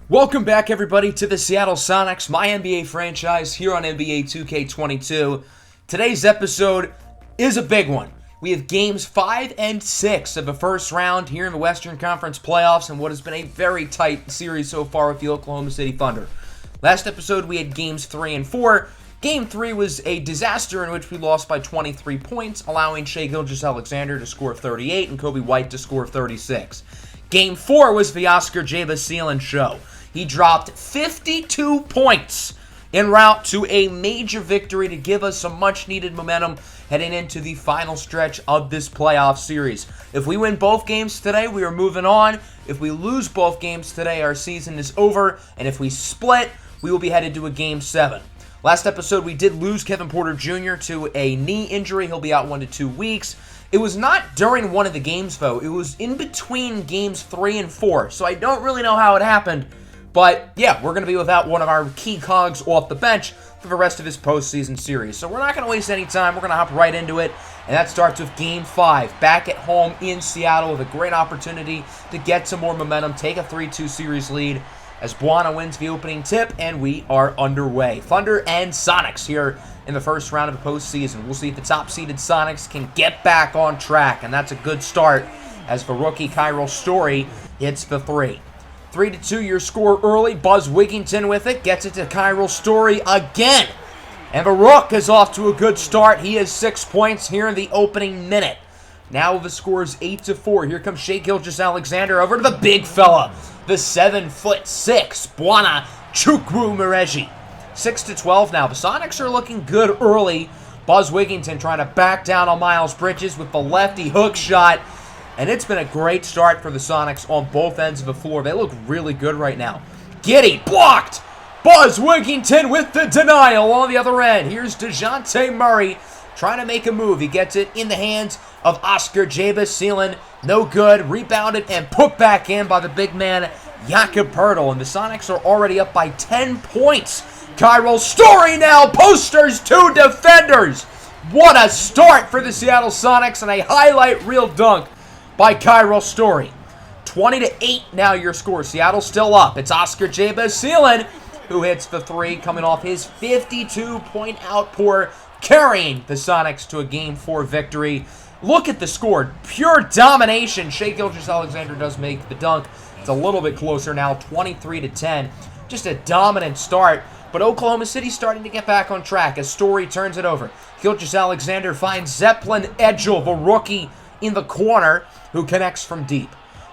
Welcome back, everybody, to the Seattle Sonics, MyNBA franchise, here on NBA 2K22. Today's episode is a big one. We have games 5 and 6 of the first round here in the Western Conference playoffs and what has been a very tight series so far with the Oklahoma City Thunder. Last episode, we had games 3 and 4. Game 3 was a disaster in which we lost by 23 points, allowing Shai Gilgeous-Alexander to score 38 and Kobe White to score 36. Game 4 was the Oscar Jabez-Seelan show. He dropped 52 points en route to a major victory to give us some much-needed momentum heading into the final stretch of this playoff series. If we win both games today, we are moving on. If we lose both games today, our season is over. And if we split, we will be headed to a Game 7. Last episode, we did lose Kevin Porter Jr. to a knee injury. He'll be out 1 to 2 weeks. It was not during one of the games, though. It was in between games 3 and 4. So I don't really know how it happened. But, yeah, we're going to be without one of our key cogs off the bench for the rest of this postseason series. So we're not going to waste any time. We're going to hop right into it. And that starts with Game 5, back at home in Seattle with a great opportunity to get some more momentum, take a 3-2 series lead as Buana wins the opening tip, and we are underway. Thunder and Sonics here in the first round of the postseason. We'll see if the top-seeded Sonics can get back on track, and that's a good start as the rookie Kyril Story hits the 3. 3-2 your score early. Buzz Wigginton with it. Gets it to Kyril Story again. And the Rook is off to a good start. He has 6 points here in the opening minute. Now the score is 8-4. Here comes Shai Gilgeous-Alexander over to the big fella. The 7'6", Buana Chukwumereji. 6-12 now. The Sonics are looking good early. Buzz Wigginton trying to back down on Miles Bridges with the lefty hook shot. And it's been a great start for the Sonics on both ends of the floor. They look really good right now. Giddey blocked. Buzz Wigginton with the denial on the other end. Here's DeJounte Murray trying to make a move. He gets it in the hands of Oscar Jabez-Seelan. No good. Rebounded and put back in by the big man, Jakob Poeltl. And the Sonics are already up by 10 points. Kyril Story now posters 2 defenders. What a start for the Seattle Sonics and a highlight reel dunk by Kyril Story. 20-8 now your score. Seattle still up. It's Oscar Jabez-Seelan who hits the 3 coming off his 52-point outpour, carrying the Sonics to a Game 4 victory. Look at the score. Pure domination. Shai Gilgeous-Alexander does make the dunk. It's a little bit closer now, 23-10. Just a dominant start. But Oklahoma City starting to get back on track as Story turns it over. Gilgeous-Alexander finds Zeppelin Edgel, the rookie, in the corner, who connects from deep.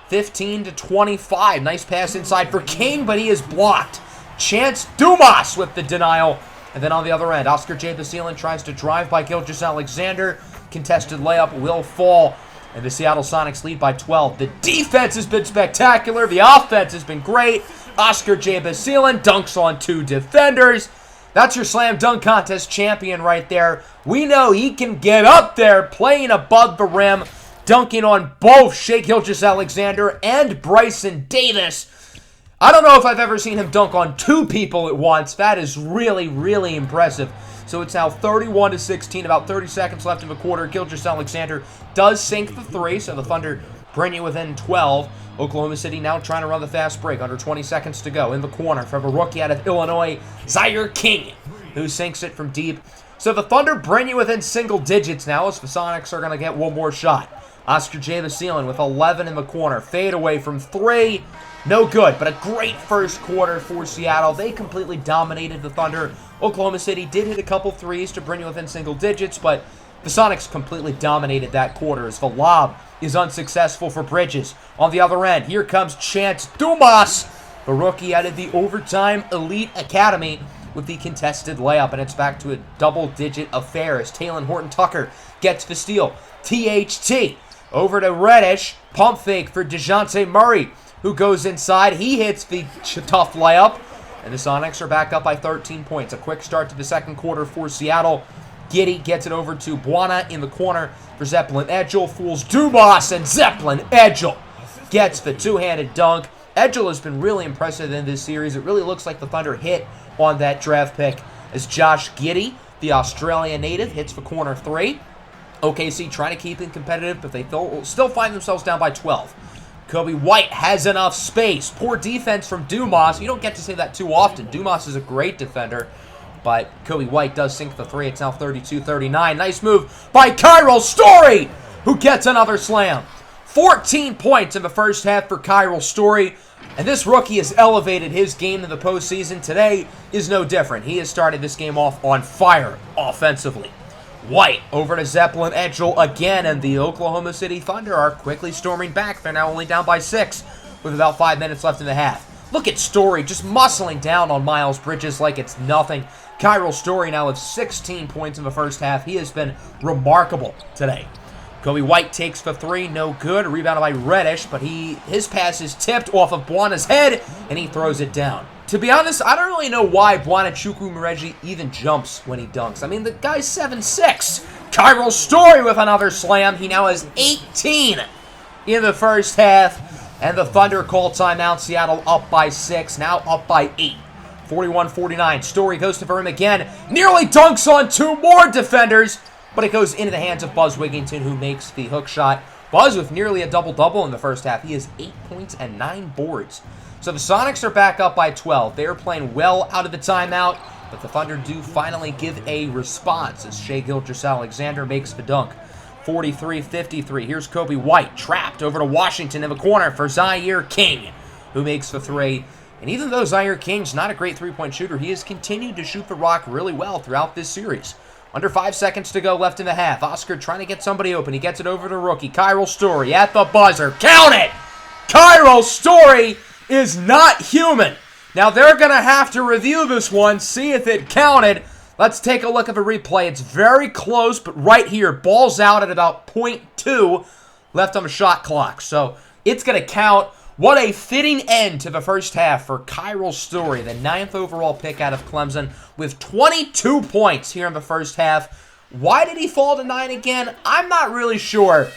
15-25. Nice pass inside for King, but he is blocked. Chance Dumas with the denial. And then on the other end, Oscar Jabez-Seelan tries to drive by Gilgeous-Alexander. Contested layup will fall. And the Seattle Sonics lead by 12. The defense has been spectacular. The offense has been great. Oscar Jabez-Seelan dunks on 2 defenders. That's your slam dunk contest champion right there. We know he can get up there playing above the rim, dunking on both Shai Gilgeous-Alexander and Bryson Davis. I don't know if I've ever seen him dunk on 2 people at once. That is really, really impressive. So it's now 31-16, about 30 seconds left in the quarter. Gilgeous-Alexander does sink the 3, so the Thunder bring you within 12. Oklahoma City now trying to run the fast break. Under 20 seconds to go. In the corner from a rookie out of Illinois, Zaire King, who sinks it from deep. So the Thunder bring you within single digits now as the Sonics are going to get one more shot. Oscar Jabez-Seelan with 11 in the corner. Fade away from 3. No good, but a great first quarter for Seattle. They completely dominated the Thunder. Oklahoma City did hit a couple threes to bring you within single digits, but the Sonics completely dominated that quarter as the lob is unsuccessful for Bridges. On the other end, here comes Chance Dumas, the rookie out of the Overtime Elite Academy, with the contested layup, and it's back to a double-digit affair as Talen Horton-Tucker gets the steal. THT over to Reddish, pump fake for DeJounte Murray, who goes inside. He hits the tough layup, and the Sonics are back up by 13 points. A quick start to the second quarter for Seattle. Giddey gets it over to Buana in the corner for Zeppelin Edgel. Fools Dumas, and Zeppelin Edgel gets the two-handed dunk. Edgel has been really impressive in this series. It really looks like the Thunder hit on that draft pick as Josh Giddey, the Australian native, hits the corner 3. OKC trying to keep it competitive, but they still find themselves down by 12. Kobe White has enough space. Poor defense from Dumas. You don't get to say that too often. Dumas is a great defender, but Kobe White does sink the three. It's now 32-39. Nice move by Kyril Story, who gets another slam. 14 points in the first half for Kyril Story, and this rookie has elevated his game in the postseason. Today is no different. He has started this game off on fire offensively. White over to Zeppelin Edgel again, and the Oklahoma City Thunder are quickly storming back. They're now only down by 6 with about 5 minutes left in the half. Look at Story just muscling down on Miles Bridges like it's nothing. Kyril Story now with 16 points in the first half. He has been remarkable today. Kobe White takes the three, no good. Rebounded by Reddish, but his pass is tipped off of Buana's head, and he throws it down. To be honest, I don't really know why Buana Chukwumereji even jumps when he dunks. I mean, the guy's 7'6". Kyril Story with another slam. He now has 18 in the first half, and the Thunder call timeout. Seattle up by 6, now up by 8. 41-49. Story goes to him again. Nearly dunks on 2 more defenders, but it goes into the hands of Buzz Wigginton, who makes the hook shot. Buzz with nearly a double-double in the first half. He has 8 points and 9 boards. So the Sonics are back up by 12. They are playing well out of the timeout, but the Thunder do finally give a response as Shai Gilgeous-Alexander makes the dunk. 43-53. Here's Kobe White, trapped over to Washington in the corner for Zaire King, who makes the three. And even though Zaire King's not a great three-point shooter, he has continued to shoot the rock really well throughout this series. Under 5 seconds to go left in the half. Oscar trying to get somebody open. He gets it over to rookie Kyril Story at the buzzer. Count it! Kyril Story is not human. Now they're going to have to review this one, see if it counted. Let's take a look at the replay. It's very close, but right here, ball's out at about .2 left on the shot clock. So it's going to count. What a fitting end to the first half for Kyril Story, the 9th overall pick out of Clemson, with 22 points here in the first half. Why did he fall to 9 again? I'm not really sure.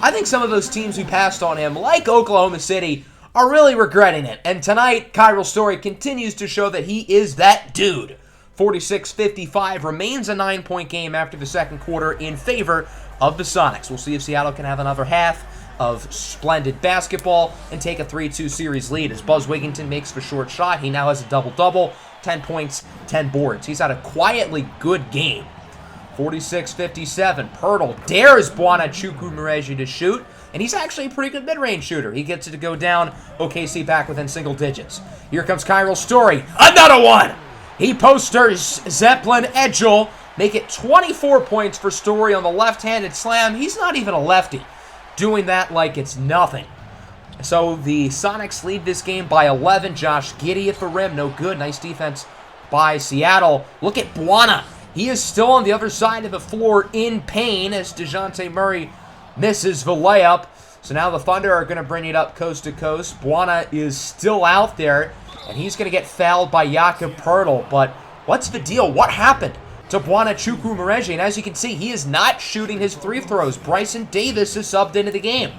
I think some of those teams who passed on him, like Oklahoma City, are really regretting it. And tonight, Kyril Story continues to show that he is that dude. 46-55 remains a 9-point game after the second quarter in favor of the Sonics. We'll see if Seattle can have another half of splendid basketball and take a 3-2 series lead as Buzz Wigginton makes the short shot. He now has a double-double, 10 points, 10 boards. He's had a quietly good game. 46-57, Pirtle dares Buana Chukwumereji to shoot, and he's actually a pretty good mid-range shooter. He gets it to go down. OKC back within single digits. Here comes Kyril Story. Another one! He posters Zeppelin Edgel. Make it 24 points for Story on the left-handed slam. He's not even a lefty. Doing that like it's nothing. So the Sonics lead this game by 11. Josh Giddey at the rim. No good. Nice defense by Seattle. Look at Buana. He is still on the other side of the floor in pain as DeJounte Murray misses the layup. So now the Thunder are going to bring it up coast to coast. Buana is still out there, and he's going to get fouled by Jakob Poeltl. But what's the deal? What happened to Buana Chukwumereji? And as you can see, he is not shooting his free throws. Bryson Davis is subbed into the game.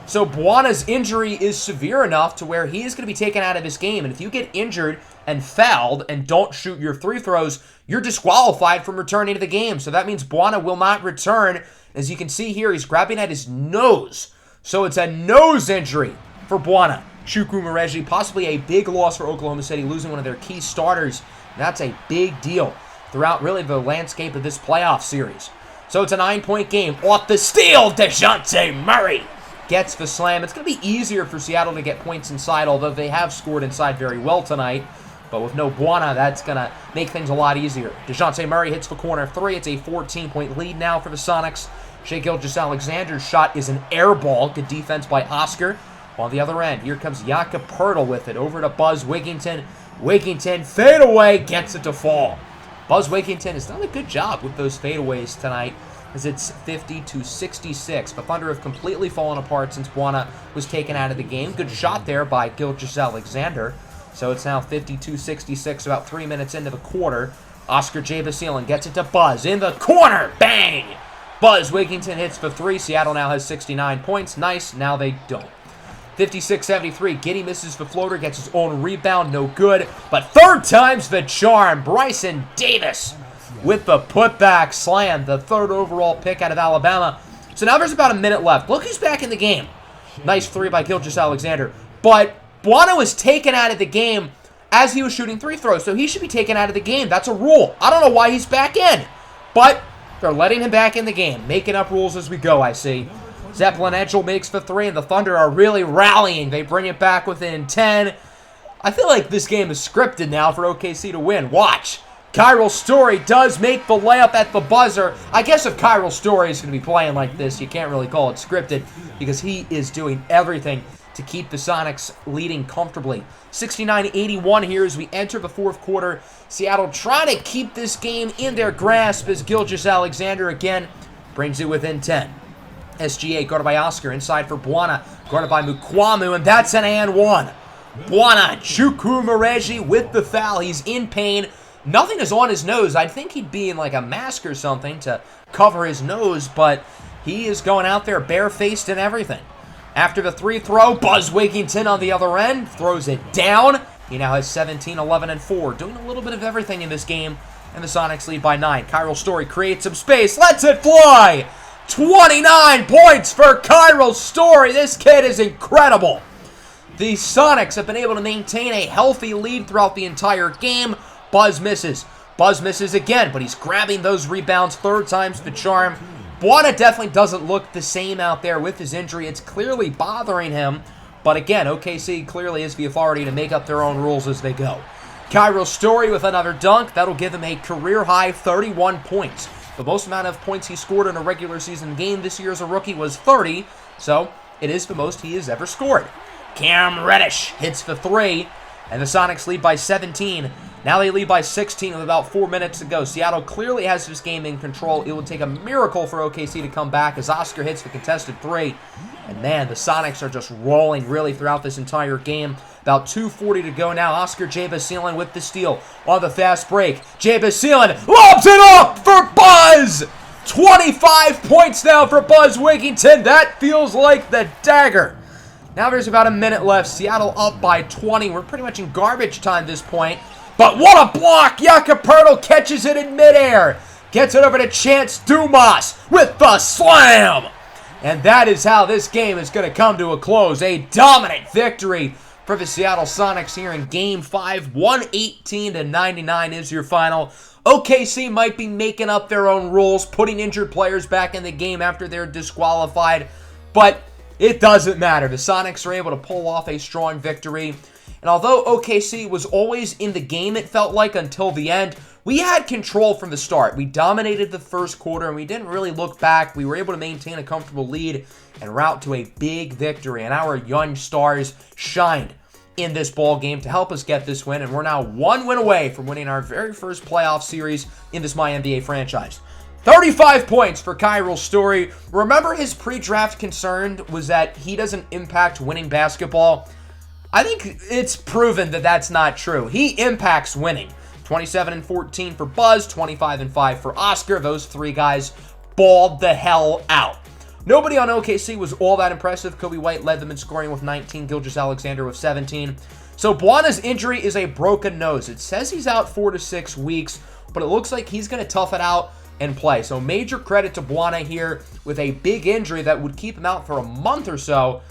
So Buana's injury is severe enough to where he is going to be taken out of this game. And if you get injured and fouled and don't shoot your free throws, you're disqualified from returning to the game. So that means Buana will not return. As you can see here, he's grabbing at his nose. So it's a nose injury for Buana Chukwumereji. Possibly a big loss for Oklahoma City, losing one of their key starters. And that's a big deal throughout really the landscape of this playoff series. So it's a 9-point game. Off the steal, DeJounte Murray gets the slam. It's going to be easier for Seattle to get points inside, although they have scored inside very well tonight. But with no Buana, that's going to make things a lot easier. DeJounte Murray hits the corner three. It's a 14-point lead now for the Sonics. Shai Gilgeous-Alexander's shot is an air ball. Good defense by Oscar. On the other end, here comes Jakob Poeltl with it. Over to Buzz Wigginton. Wigginton, fadeaway, gets it to fall. Buzz Wigginton has done a good job with those fadeaways tonight, as it's 50-66. The Thunder have completely fallen apart since Buana was taken out of the game. Good shot there by Gilgeous-Alexander. So it's now 52-66, about 3 minutes into the quarter. Oscar J. Basile gets it to Buzz in the corner. Bang! Buzz Wigginton hits the three. Seattle now has 69 points. Nice. Now they don't. 56-73. Giddey misses the floater, gets his own rebound. No good. But third time's the charm. Bryson Davis with the putback slam. The third overall pick out of Alabama. So now there's about a minute left. Look who's back in the game. Nice three by Gilgeous-Alexander. But Buana was taken out of the game as he was shooting free throws, so he should be taken out of the game. That's a rule. I don't know why he's back in, but they're letting him back in the game. Making up rules as we go, I see. Zeppelin Edgel makes the three, and the Thunder are really rallying. They bring it back within 10. I feel like this game is scripted now for OKC to win. Watch. Kyril Story does make the layup at the buzzer. I guess if Kyril Story is going to be playing like this, you can't really call it scripted because he is doing everything to keep the Sonics leading comfortably. 69-81 here as we enter the fourth quarter. Seattle trying to keep this game in their grasp as Gilgeous-Alexander again brings it within 10. SGA guarded by Oscar, inside for Buana, guarded by Mukwamu, and that's an and one. Buana, Chukwumereji with the foul. He's in pain. Nothing is on his nose. I'd think he'd be in like a mask or something to cover his nose, but he is going out there barefaced and everything. After the three throw, Buzz Wigginton on the other end throws it down. He now has 17, 11, and 4. Doing a little bit of everything in this game, and the Sonics lead by 9. Kyril Story creates some space, lets it fly. 29 points for Kyril Story. This kid is incredible. The Sonics have been able to maintain a healthy lead throughout the entire game. Buzz misses. Buzz misses again, but he's grabbing those rebounds. Third time's the charm. Buana definitely doesn't look the same out there with his injury. It's clearly bothering him. But again, OKC clearly has the authority to make up their own rules as they go. Kyril Story with another dunk. That'll give him a career-high 31 points. The most amount of points he scored in a regular season game this year as a rookie was 30. So it is the most he has ever scored. Cam Reddish hits the three. And the Sonics lead by 17. Now they lead by 16 with about 4 minutes to go. Seattle clearly has this game in control. It would take a miracle for OKC to come back as Oscar hits the contested three. And man, the Sonics are just rolling really throughout this entire game. About 2:40 to go now. Oscar J-Basile with the steal on the fast break. J-Basile lobs it up for Buzz! 25 points now for Buzz Wigginton. That feels like the dagger. Now there's about a minute left. Seattle up by 20. We're pretty much in garbage time at this point. But what a block! Jakob catches it in midair. Gets it over to Chance Dumas with the slam. And that is how this game is going to come to a close. A dominant victory for the Seattle Sonics here in Game 5. 118-99 is your final. OKC might be making up their own rules, putting injured players back in the game after they're disqualified. But it doesn't matter. The Sonics are able to pull off a strong victory. And although OKC was always in the game, it felt like, until the end, we had control from the start. We dominated the first quarter, and we didn't really look back. We were able to maintain a comfortable lead and route to a big victory. And our young stars shined in this ball game to help us get this win. And we're now one win away from winning our very first playoff series in this MyNBA franchise. 35 points for Kyril Story. Remember, his pre-draft concern was that he doesn't impact winning basketball. I think it's proven that that's not true. He impacts winning. 27-14 for Buzz, 25-5 for Oscar. Those three guys balled the hell out. Nobody on OKC was all that impressive. Kobe White led them in scoring with 19, Gilgeous-Alexander with 17. So Buana's injury is a broken nose. It says he's out 4 to 6 weeks, but it looks like he's going to tough it out and play. So major credit to Buana here with a big injury that would keep him out for a month or so.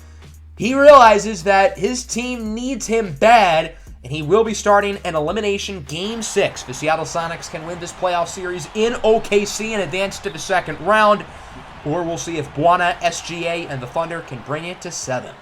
He realizes that his team needs him bad, and he will be starting an elimination Game 6. The Seattle Sonics can win this playoff series in OKC and advance to the second round, or we'll see if Buana, SGA, and the Thunder can bring it to 7.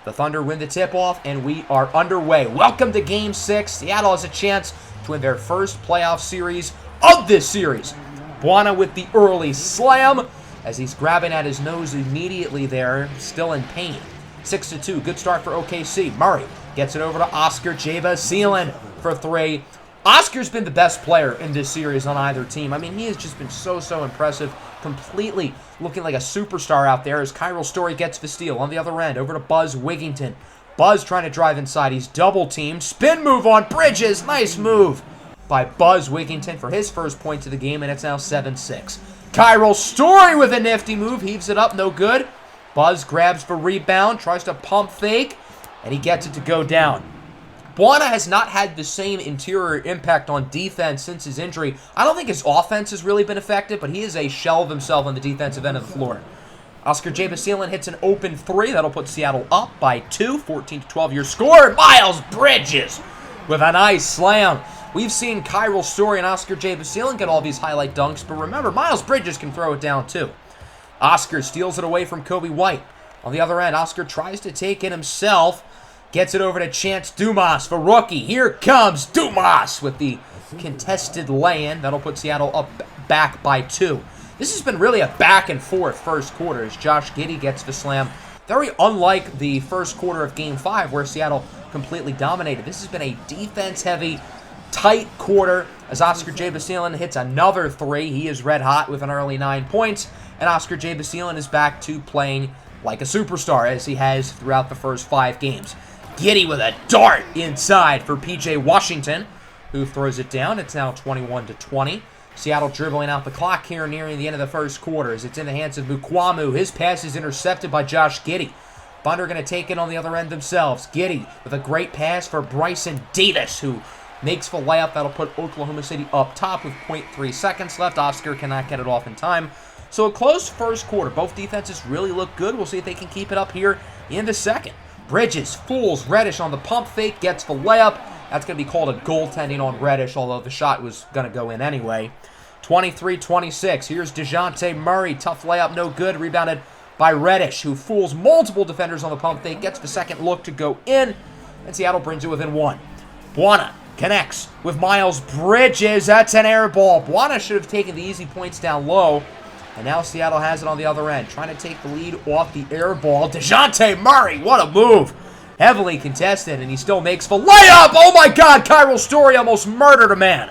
The Thunder win the tip-off, and we are underway. Welcome to Game 6. Seattle has a chance to win their first playoff series of this series. Buana with the early slam as he's grabbing at his nose immediately there, still in pain. 6-2, good start for OKC. Murray gets it over to Oscar J-Basile for 3. Oscar's been the best player in this series on either team. I mean, he has just been so impressive, completely looking like a superstar out there as Kyril Story gets the steal on the other end, over to Buzz Wigginton. Buzz trying to drive inside. He's double-teamed. Spin move on Bridges. Nice move by Buzz Wigginton for his first point of the game, and it's now 7-6. Kyril Story with a nifty move. Heaves it up, no good. Buzz grabs the rebound, tries to pump fake, and he gets it to go down. Buana has not had the same interior impact on defense since his injury. I don't think his offense has really been effective, but he is a shell of himself on the defensive end of the floor. Oscar J. Basile hits an open three. That'll put Seattle up by 2, 14-12 your score. Miles Bridges with a nice slam. We've seen Kyril Story and Oscar J. Basile get all these highlight dunks, but remember, Miles Bridges can throw it down too. Oscar steals it away from Kobe White. On the other end, Oscar tries to take it himself. Gets it over to Chance Dumas for rookie. Here comes Dumas with the contested lay-in. That'll put Seattle up back by 2. This has been really a back-and-forth first quarter as Josh Giddey gets the slam. Very unlike the first quarter of Game 5 where Seattle completely dominated. This has been a defense-heavy, tight quarter as Oscar J. Basile hits another three. He is red hot with an early 9 points. And Oscar J. Basile is back to playing like a superstar as he has throughout the first 5 games. Giddey with a dart inside for P.J. Washington, who throws it down. It's now 21-20. Seattle dribbling out the clock here nearing the end of the first quarter as it's in the hands of Mukwamu. His pass is intercepted by Josh Giddey. Thunder going to take it on the other end themselves. Giddey with a great pass for Bryson Davis, who makes the layup. That'll put Oklahoma City up top with 0.3 seconds left. Oscar cannot get it off in time. So a close first quarter. Both defenses really look good. We'll see if they can keep it up here in the second. Bridges fools Reddish on the pump fake, gets the layup. That's going to be called a goaltending on Reddish, although the shot was going to go in anyway. 23-26. Here's DeJounte Murray. Tough layup, no good. Rebounded by Reddish, who fools multiple defenders on the pump fake. Gets the second look to go in, and Seattle brings it within 1. Buana connects with Miles Bridges. That's an air ball. Buana should have taken the easy points down low. And now Seattle has it on the other end, trying to take the lead off the air ball. DeJounte Murray, what a move. Heavily contested, and he still makes the layup. Oh my God, Kyril Story almost murdered a man.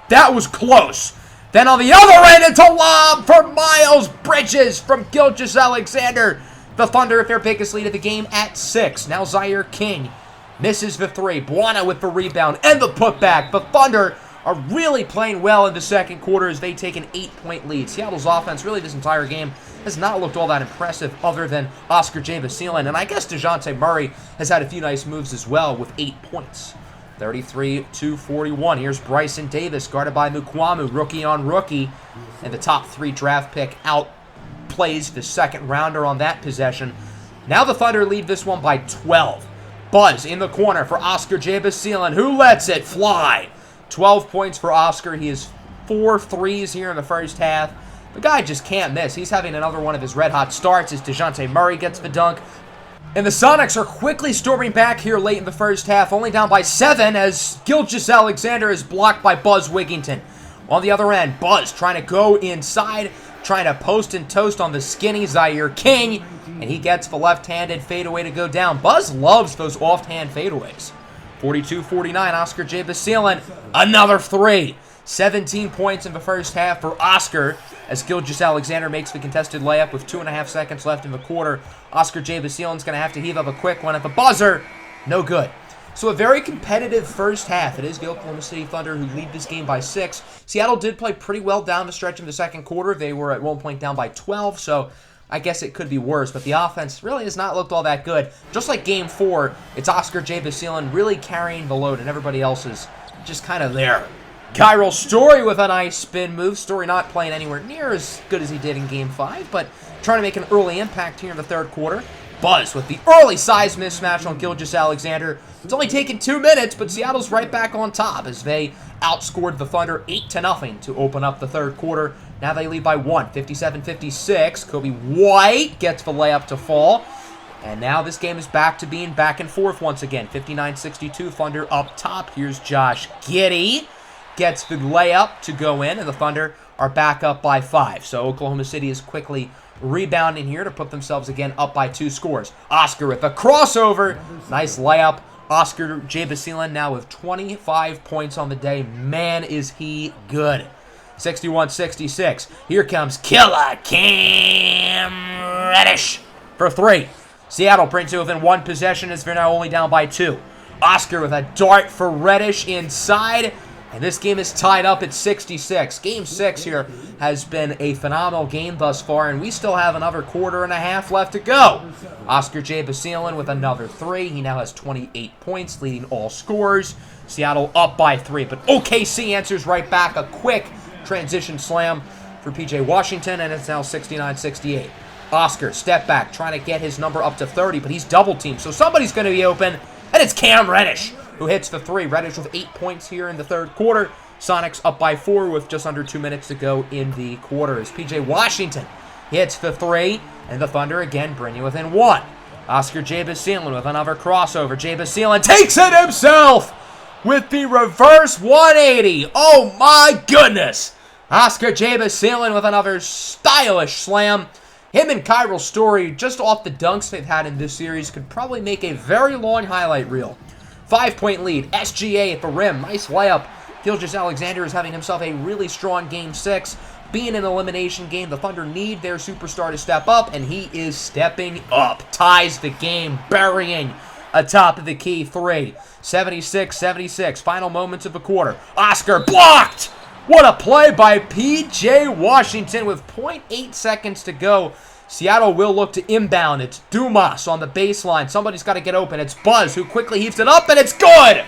That was close. Then on the other end, it's a lob for Miles Bridges from Gilgeous-Alexander. The Thunder with their biggest lead of the game at 6. Now Zaire King misses the 3. Buana with the rebound and the putback. The Thunder are really playing well in the second quarter as they take an 8-point lead. Seattle's offense, really this entire game, has not looked all that impressive other than Oscar J. Basile. And I guess DeJounte Murray has had a few nice moves as well with 8 points. 33-41. Here's Bryson Davis, guarded by Mukwamu, rookie on rookie. And the top 3 draft pick outplays the second rounder on that possession. Now the Thunder lead this one by 12. Buzz in the corner for Oscar J. Basile, who lets it fly. 12 points for Oscar. He has 4 threes here in the first half. The guy just can't miss. He's having another one of his red-hot starts as DeJounte Murray gets the dunk. And the Sonics are quickly storming back here late in the first half, only down by 7 as Gilgeous-Alexander is blocked by Buzz Wigginton. On the other end, Buzz trying to go inside, trying to post and toast on the skinny Zaire King, and he gets the left-handed fadeaway to go down. Buzz loves those off-hand fadeaways. 42-49, Oscar J. Basile, another 3. 17 points in the first half for Oscar as Gilgeous-Alexander makes the contested layup with 2.5 seconds left in the quarter. Oscar J. Basile is going to have to heave up a quick one at the buzzer. No good. So a very competitive first half. It is the Oklahoma City Thunder who lead this game by 6. Seattle did play pretty well down the stretch in the second quarter. They were at one point down by 12, so I guess it could be worse, but the offense really has not looked all that good. Just like Game 4, it's Oscar J. Basile really carrying the load, and everybody else is just kind of there. Kyril Story with a nice spin move. Story not playing anywhere near as good as he did in Game 5, but trying to make an early impact here in the third quarter. Buzz with the early size mismatch on Gilgeous-Alexander. It's only taken 2 minutes, but Seattle's right back on top as they outscored the Thunder 8-0 to open up the third quarter. Now they lead by 1, 57-56. Kobe White gets the layup to fall. And now this game is back to being back and forth once again. 59-62, Thunder up top. Here's Josh Giddey. Gets the layup to go in, and the Thunder are back up by 5. So Oklahoma City is quickly rebounding here to put themselves again up by 2 scores. Oscar with a crossover. Nice layup. Oscar J. Basile now with 25 points on the day. Man, is he good. 61-66. Here comes Killer Cam Reddish for 3. Seattle brings it within 1 possession as they're now only down by 2. Oscar with a dart for Reddish inside. And this game is tied up at 66. Game 6 here has been a phenomenal game thus far, and we still have another quarter and a half left to go. Oscar J. Basile with another 3. He now has 28 points, leading all scorers. Seattle up by 3, but OKC answers right back. A quick transition slam for P.J. Washington, and it's now 69-68. Oscar, step back, trying to get his number up to 30, but he's double-teamed, so somebody's going to be open, and it's Cam Reddish who hits the three. Reddish with 8 points here in the third quarter. Sonics up by 4 with just under 2 minutes to go in the quarter. As P.J. Washington hits the three, and the Thunder again bring you within 1. Oscar J. Basilian with another crossover. J. Basilian takes it himself with the reverse 180. Oh my goodness! Oscar J. Basilian with another stylish slam. Him and Kyril Story, just off the dunks they've had in this series, could probably make a very long highlight reel. 5-point lead. SGA at the rim. Nice layup. Gilgeous-Alexander is having himself a really strong Game 6. Being an elimination game, the Thunder need their superstar to step up, and he is stepping up. Ties the game, burying atop of the key three. 76-76. Final moments of the quarter. Oscar blocked! What a play by P.J. Washington with 0.8 seconds to go. Seattle will look to inbound. It's Dumas on the baseline. Somebody's got to get open. It's Buzz who quickly heaves it up, and it's good!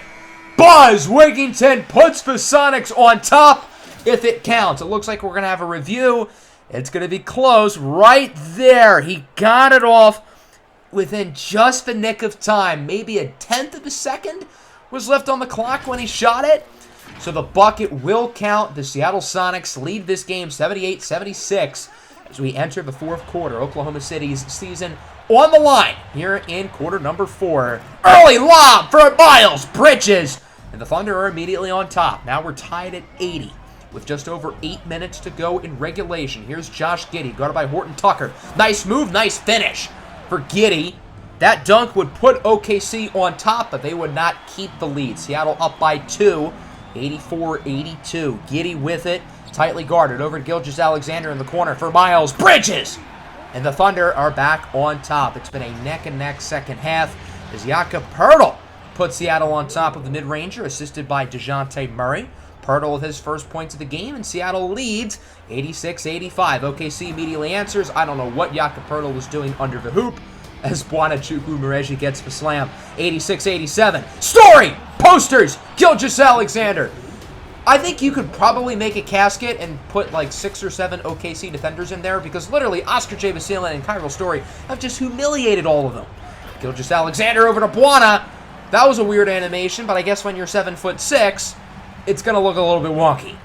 Buzz Wigington puts the Sonics on top if it counts. It looks like we're going to have a review. It's going to be close right there. He got it off within just the nick of time. Maybe a tenth of a second was left on the clock when he shot it. So the bucket will count. The Seattle Sonics lead this game 78-76 as we enter the fourth quarter. Oklahoma City's season on the line here in quarter number 4. Early lob for Miles Bridges. And the Thunder are immediately on top. Now we're tied at 80 with just over 8 minutes to go in regulation. Here's Josh Giddey, guarded by Horton Tucker. Nice move, nice finish for Giddey. That dunk would put OKC on top, but they would not keep the lead. Seattle up by 2. 84-82. Giddey with it. Tightly guarded over to Gilgeous-Alexander in the corner for Miles Bridges. And the Thunder are back on top. It's been a neck-and-neck second half as Jakob Poeltl puts Seattle on top of the mid-ranger, assisted by DeJounte Murray. Poeltl with his first points of the game, and Seattle leads 86-85. OKC immediately answers. I don't know what Jakob Poeltl was doing under the hoop as Buonachukwu-Moreji gets the slam. 86-87. Story! Posters! Gilgeous-Alexander. I think you could probably make a casket and put like 6 or 7 OKC defenders in there because literally Oscar J. Basilian and Kyril Story have just humiliated all of them. Gilgeous-Alexander over to Buona. That was a weird animation, but I guess when you're 7'6", it's going to look a little bit wonky.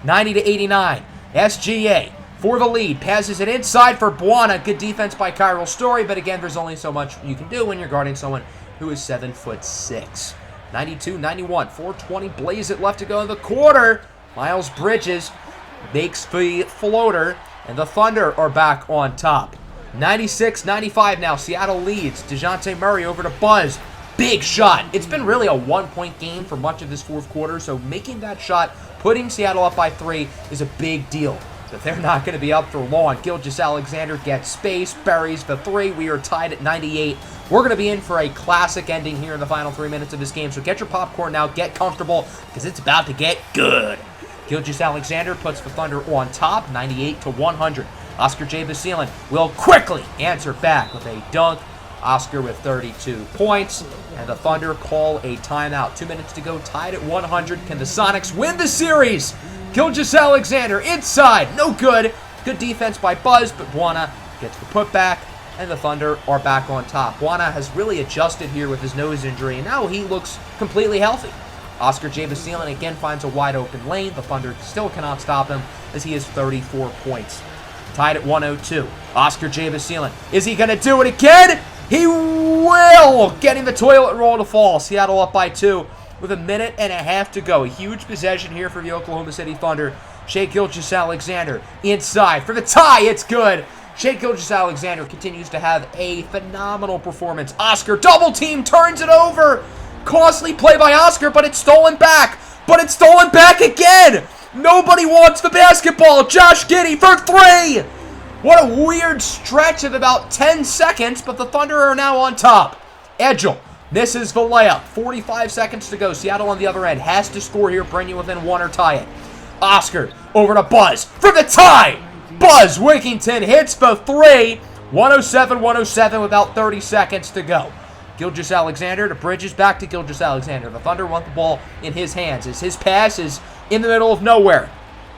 90-89. SGA for the lead. Passes it inside for Buona. Good defense by Kyril Story, but again, there's only so much you can do when you're guarding someone who is 7'6". 92-91, 4:20 blaze it left to go in the quarter. Miles Bridges makes the floater, and the Thunder are back on top. 96-95 now, Seattle leads. DeJounte Murray over to Buzz. Big shot. It's been really a one-point game for much of this fourth quarter, so making that shot, putting Seattle up by 3 is a big deal. But they're not going to be up for long. Gilgeous-Alexander gets space, buries the 3. We are tied at 98. We're going to be in for a classic ending here in the final 3 minutes of this game. So get your popcorn now, get comfortable, because it's about to get good. Gilgeous-Alexander puts the Thunder on top, 98-100. Oscar J. Basilian will quickly answer back with a dunk. Oscar with 32 points, and the Thunder call a timeout. 2 minutes to go, tied at 100. Can the Sonics win the series? Gilgeous-Alexander inside, no good. Good defense by Buzz, but Buona gets the putback, and the Thunder are back on top. Buona has really adjusted here with his nose injury, and now he looks completely healthy. Oscar J. Basilian again finds a wide open lane. The Thunder still cannot stop him as he has 34 points. Tied at 102. Oscar J. Basilian. Is he going to do it again? He will! Getting the toilet roll to fall. Seattle up by 2 with a minute and a half to go. A huge possession here for the Oklahoma City Thunder. Shai Gilgeous-Alexander inside for the tie. It's good. Shai Gilgeous-Alexander continues to have a phenomenal performance. Oscar double team turns it over. Costly play by Oscar, but it's stolen back. But it's stolen back again. Nobody wants the basketball. Josh Giddey for 3. What a weird stretch of about 10 seconds, but the Thunder are now on top. Edgel misses the layup. 45 seconds to go. Seattle on the other end has to score here, bring you within 1 or tie it. Oscar over to Buzz for the tie. Buzz Wigington hits the 3. 107-107 with about 30 seconds to go. Gilgeous-Alexander to Bridges, back to Gilgeous-Alexander. The Thunder want the ball in his hands as his pass is in the middle of nowhere.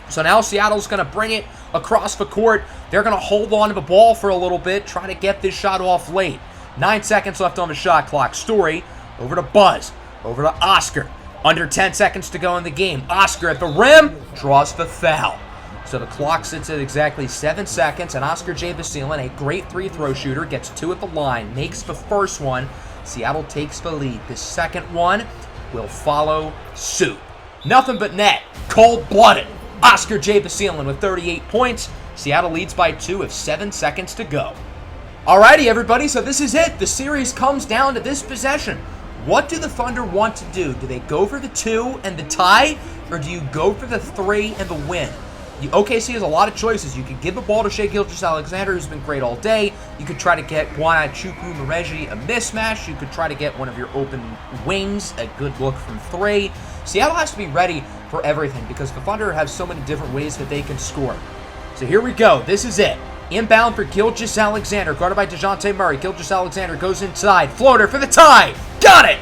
So now Seattle's going to bring it across the court. They're going to hold on to the ball for a little bit, try to get this shot off late. 9 seconds left on the shot clock. Story over to Buzz, over to Oscar. Under 10 seconds to go in the game. Oscar at the rim, draws the foul. So the clock sits at exactly 7 seconds, and Oscar J. Basile, a great three-throw shooter, gets 2 at the line, makes the first one. Seattle takes the lead. The second one will follow suit. Nothing but net. Cold-blooded. Oscar J. Basile with 38 points. Seattle leads by 2 with 7 seconds to go. Alrighty, everybody, so this is it. The series comes down to this possession. What do the Thunder want to do? Do they go for the 2 and the tie, or do you go for the 3 and the win? OKC has a lot of choices. You could give the ball to Shai Gilgeous-Alexander, who's been great all day. You could try to get Juan Chukwuemeka a mismatch. You could try to get one of your open wings, a good look from 3. Seattle has to be ready for everything because the Thunder have so many different ways that they can score. So here we go. This is it. Inbound for Gilgeous-Alexander, guarded by DeJounte Murray. Gilgeous-Alexander goes inside. Floater for the tie. Got it!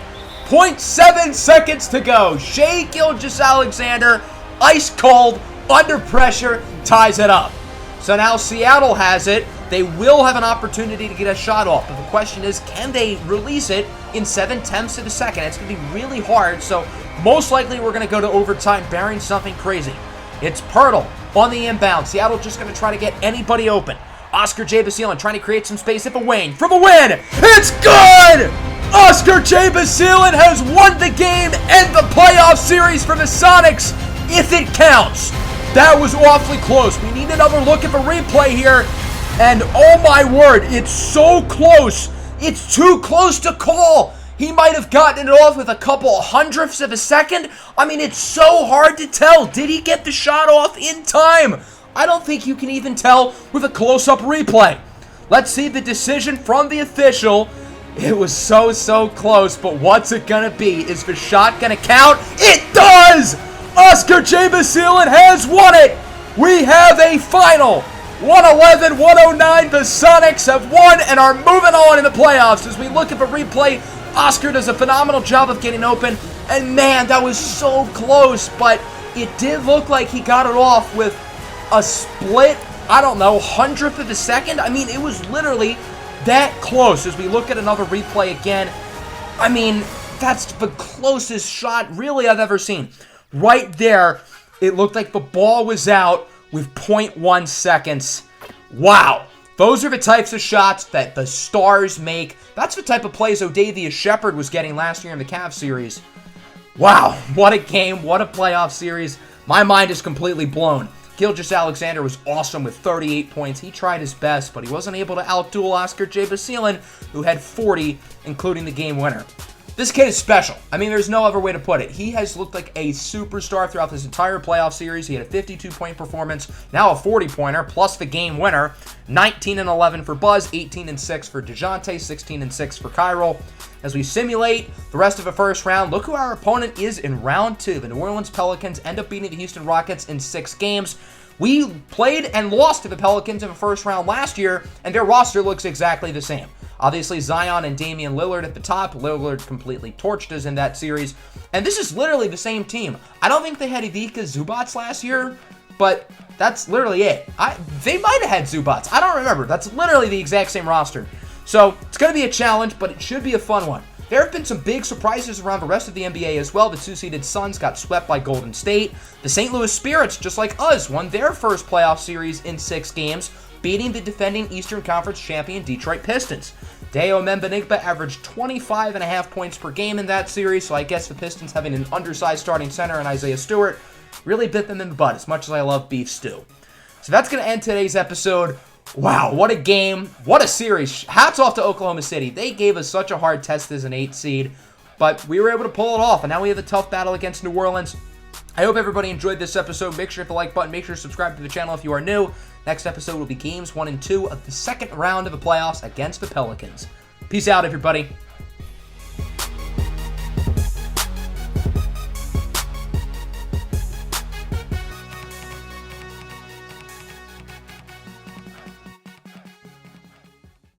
0.7 seconds to go. Shai Gilgeous-Alexander, ice cold, under pressure, ties it up. So now Seattle has it. They will have an opportunity to get a shot off. But the question is, can they release it in 7/10 of a second? It's going to be really hard. So most likely we're going to go to overtime, barring something crazy. It's Pirtle on the inbound. Seattle just going to try to get anybody open. Oscar J. Basile trying to create some space at the wing. For the win! It's good! Oscar J. Basile has won the game and the playoff series for the Sonics, if it counts. That was awfully close. We need another look at the replay here. And oh my word, it's so close. It's too close to call. He might have gotten it off with a couple hundredths of a second. I mean, it's so hard to tell. Did he get the shot off in time? I don't think you can even tell with a close-up replay. Let's see the decision from the official. It was so close, but what's it gonna be? Is the shot gonna count? It does! Oscar J. Basile has won it! We have a final! 111-109, the Sonics have won and are moving on in the playoffs. As we look at the replay, Oscar does a phenomenal job of getting open, and man, that was so close, but it did look like he got it off with a split, I don't know, hundredth of a second. I mean, it was literally that close. As we look at another replay again, I mean, that's the closest shot really I've ever seen. Right there, it looked like the ball was out with 0.1 seconds. Wow. Those are the types of shots that the stars make. That's the type of plays O'Davious Shepherd was getting last year in the Cavs series. Wow. What a game. What a playoff series. My mind is completely blown. Gilgeous-Alexander was awesome with 38 points. He tried his best, but he wasn't able to outduel Oscar J. Basile, who had 40, including the game winner. This kid is special. I mean, there's no other way to put it. He has looked like a superstar throughout this entire playoff series. He had a 52-point performance, now a 40-pointer, plus the game winner. 19-11 for Buzz, 18-6 for DeJounte, 16-6 for Kyril. As we simulate the rest of the first round, look who our opponent is in round 2. The New Orleans Pelicans end up beating the Houston Rockets in 6 games. We played and lost to the Pelicans in the first round last year, and their roster looks exactly the same. Obviously, Zion and Damian Lillard at the top. Lillard completely torched us in that series. And this is literally the same team. I don't think they had Ivica Zubac last year, but that's literally it. They might have had Zubac. I don't remember. That's literally the exact same roster. So it's going to be a challenge, but it should be a fun one. There have been some big surprises around the rest of the NBA as well. The 2-seeded Suns got swept by Golden State. The St. Louis Spirits, just like us, won their first playoff series in 6 games, beating the defending Eastern Conference champion Detroit Pistons. Deo Membenigba averaged 25.5 points per game in that series, so I guess the Pistons having an undersized starting center and Isaiah Stewart really bit them in the butt, as much as I love beef stew. So that's going to end today's episode. Wow, what a game. What a series. Hats off to Oklahoma City. They gave us such a hard test as an 8 seed, but we were able to pull it off, and now we have a tough battle against New Orleans. I hope everybody enjoyed this episode. Make sure to hit the like button. Make sure to subscribe to the channel if you are new. Next episode will be games 1 and 2 of the second round of the playoffs against the Pelicans. Peace out, everybody.